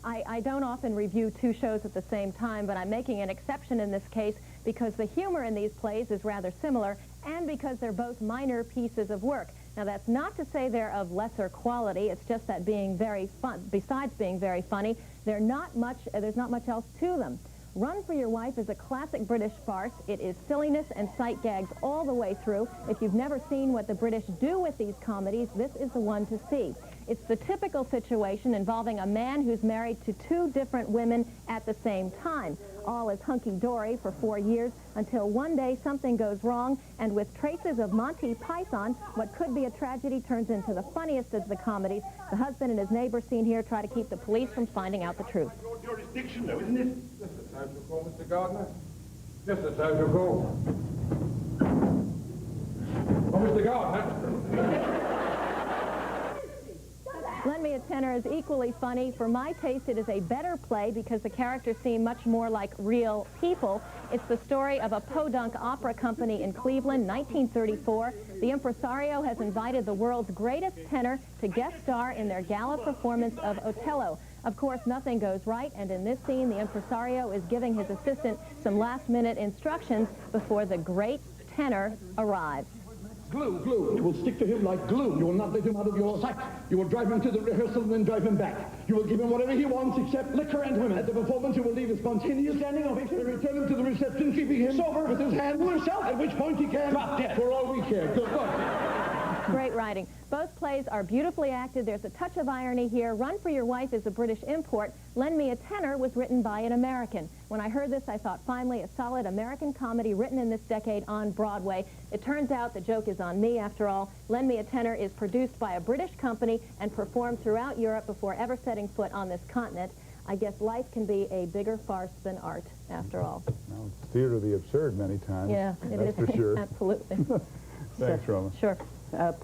I don't often review two shows at the same time, but I'm making an exception in this case because the humor in these plays is rather similar and because they're both minor pieces of work. Now, that's not to say they're of lesser quality. It's just that being very fun, besides being very funny, there's not much else to them. Run for Your Wife is a classic British farce. It is silliness and sight gags all the way through. If you've never seen what the British do with these comedies, this is the one to see. It's the typical situation involving a man who's married to two different women at the same time. All is hunky-dory for 4 years until one day something goes wrong, and with traces of Monty Python, what could be a tragedy turns into the funniest of the comedies. The husband and his neighbor seen here try to keep the police from finding out the truth. Your jurisdiction, though, isn't it? Just a social call, Mr. Gardner. Just a social call. Oh, Mr. Gardner. Lend Me a Tenor is equally funny. For my taste, it is a better play because the characters seem much more like real people. It's the story of a podunk opera company in Cleveland, 1934. The impresario has invited the world's greatest tenor to guest star in their gala performance of Otello. Of course, nothing goes right, and in this scene, the impresario is giving his assistant some last-minute instructions before the great tenor arrives. Glue. You will stick to him like glue. You will not let him out of your sight. You will drive him to the rehearsal and then drive him back. You will give him whatever he wants except liquor and women. At the performance, you will leave a spontaneous standing ovation and return him to the reception, keeping him sober with his hand to himself, at which point he can drop dead. For all we care. Good luck. Great writing. Both plays are beautifully acted. There's a touch of irony here. Run for Your Wife is a British import. Lend Me a Tenor was written by an American. When I heard this, I thought, finally, a solid American comedy written in this decade on Broadway. It turns out the joke is on me, after all. Lend Me a Tenor is produced by a British company and performed throughout Europe before ever setting foot on this continent. I guess life can be a bigger farce than art, after all. Well, it's theater of the absurd many times. Yeah, it is. That's for sure. Absolutely. Thanks, Roma. Sure.